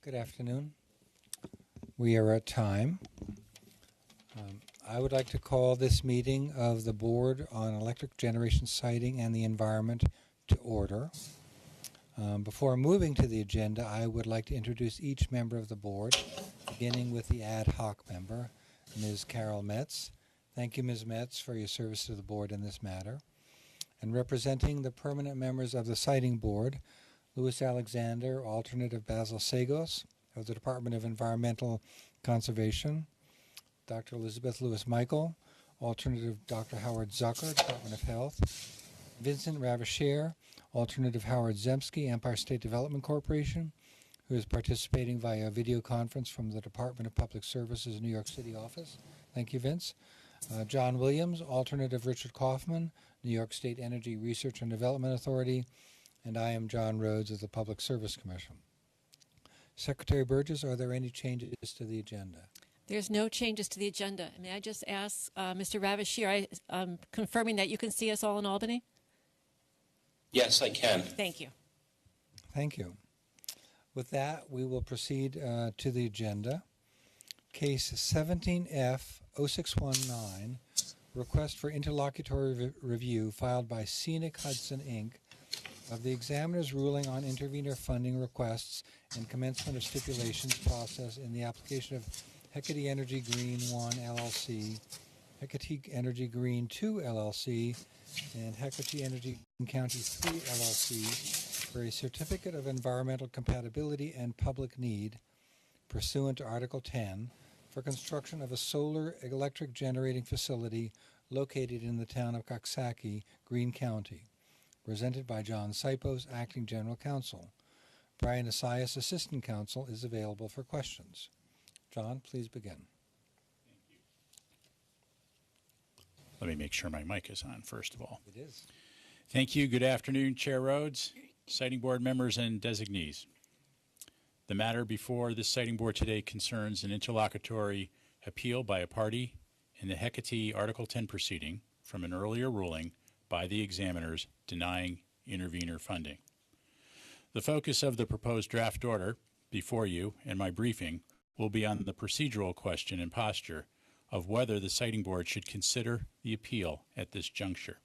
Good afternoon. We are at time. I would like to call this meeting of the Board on Electric Generation Siting and the Environment to order. Before moving to the agenda, I would like to introduce each member of the board, beginning with the ad hoc member, Ms. Carol Metz. Thank you, Ms. Metz, for your service to the board in this matter. And representing the permanent members of the Siting Board, Louis Alexander, alternate of Basil Sagos of the Department of Environmental Conservation, Dr. Elizabeth Lewis-Michael, alternate of Dr. Howard Zucker, Department of Health, Vincent Ravachere, alternate of Howard Zemsky, Empire State Development Corporation, who is participating via video conference from the Department of Public Services New York City office. Thank you, Vince. John Williams, alternate of Richard Kaufman, New York State Energy Research and Development Authority, and I am John Rhodes of the Public Service Commission. Secretary Burgess, are there any changes to the agenda? There's no changes to the agenda. May I just ask Mr. Ravachere, I'm confirming that you can see us all in Albany? Yes, I can. Thank you. Thank you. With that, we will proceed to the agenda. Case 17F0619, request for interlocutory review filed by Scenic Hudson, Inc., of the examiner's ruling on intervenor funding requests and commencement of stipulations process in the application of Hecate Energy Green 1 LLC, Hecate Energy Green 2 LLC, and Hecate Energy Green County 3 LLC for a certificate of environmental compatibility and public need pursuant to Article 10 for construction of a solar electric generating facility located in the town of Coxsackie, Greene County. Presented by John Sipos, Acting General Counsel. Brian Asias, Assistant Counsel, is available for questions. John, please begin. Thank you. Let me make sure my mic is on, first of all. It is. Thank you. Good afternoon, Chair Rhodes, Siting Board members, and designees. The matter before this Siting Board today concerns an interlocutory appeal by a party in the Hecate Article 10 proceeding from an earlier ruling by the examiners denying intervenor funding. The focus of the proposed draft order before you and my briefing will be on the procedural question and posture of whether the Siting Board should consider the appeal at this juncture.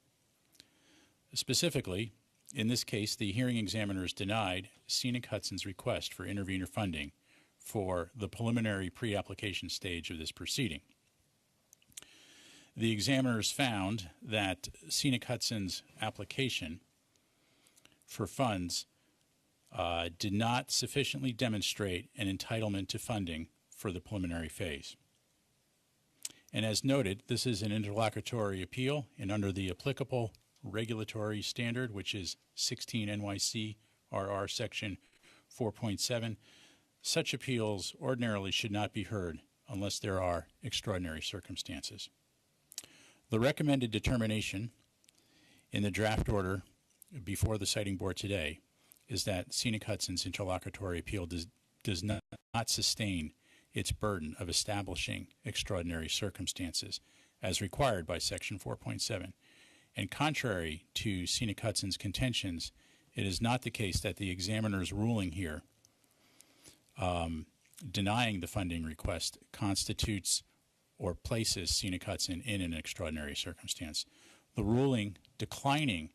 Specifically, in this case, the hearing examiners denied Scenic Hudson's request for intervenor funding for the preliminary pre-application stage of this proceeding. The examiners found that Scenic Hudson's application for funds did not sufficiently demonstrate an entitlement to funding for the preliminary phase. And as noted, this is an interlocutory appeal, and under the applicable regulatory standard, which is 16 NYC RR Section 4.7, such appeals ordinarily should not be heard unless there are extraordinary circumstances. The recommended determination in the draft order before the Siting Board today is that Scenic Hudson's interlocutory appeal does not sustain its burden of establishing extraordinary circumstances as required by Section 4.7. And contrary to Scenic Hudson's contentions, it is not the case that the examiner's ruling here denying the funding request constitutes or places Scenic Hudson in an extraordinary circumstance. The ruling declining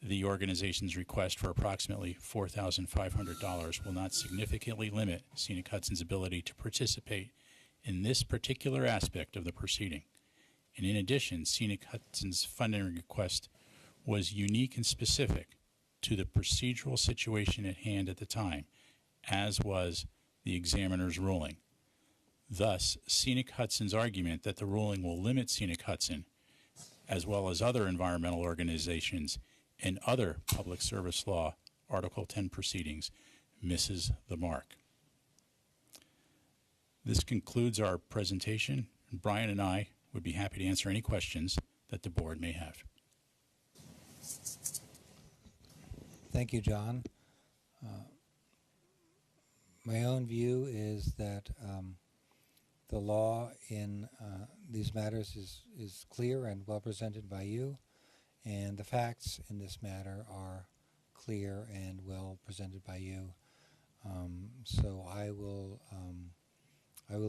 the organization's request for approximately $4,500 will not significantly limit Scenic Hudson's ability to participate in this particular aspect of the proceeding. And in addition, Scenic Hudson's funding request was unique and specific to the procedural situation at hand at the time, as was the examiner's ruling. Thus, Scenic Hudson's argument that the ruling will limit Scenic Hudson, as well as other environmental organizations and other public service law Article 10 proceedings, misses the mark. This concludes our presentation. Brian and I would be happy to answer any questions that the board may have. Thank you, John. My own view is that the law in these matters is clear and well presented by you, and the facts in this matter are clear and well presented by you. So I will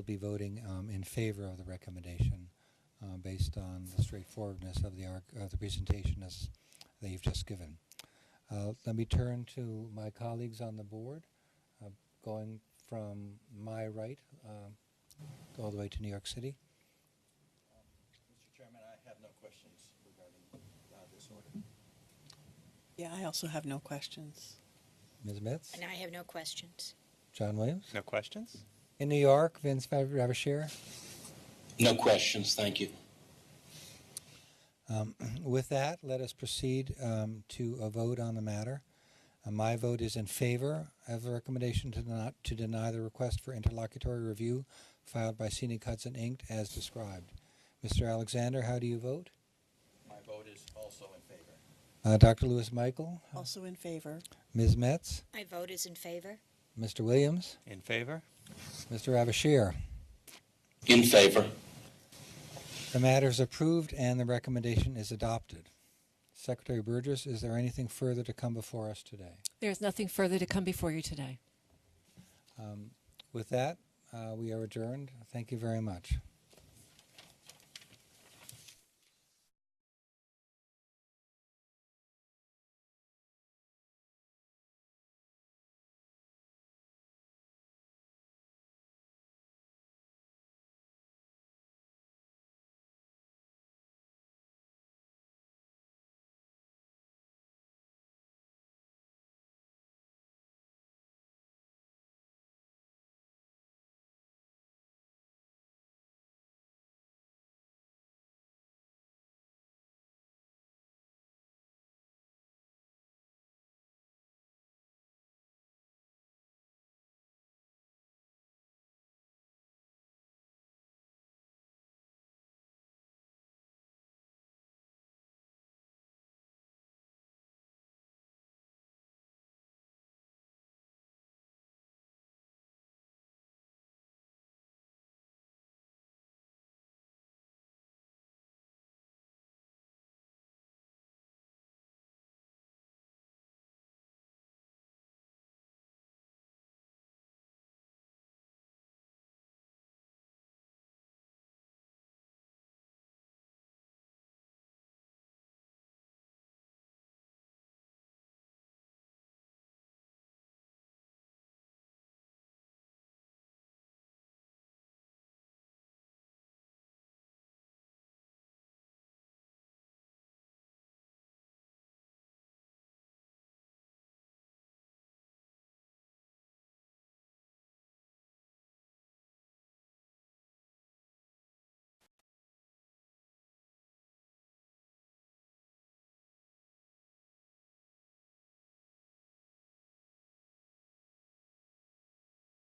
be voting in favor of the recommendation based on the straightforwardness of the presentation as that you've just given. Let me turn to my colleagues on the board, going from my right all the way to New York City. Mr. Chairman, I have no questions regarding this order. Yeah, I also have no questions. Ms. Metz? And I have no questions. John Williams? No questions? In New York, Vince Ravashir? No questions, thank you. With that, let us proceed to a vote on the matter. My vote is in favor of the recommendation to deny the request for interlocutory review filed by Scenic Hudson, Inc. as described. Mr. Alexander, how do you vote? My vote is also in favor. Dr. Lewis Michael? Also in favor. Ms. Metz? My vote is in favor. Mr. Williams? In favor? Mr. Ravashir? In favor. The matter is approved and the recommendation is adopted. Secretary Burgess, is there anything further to come before us today? There's nothing further to come before you today. With that, we are adjourned. Thank you very much.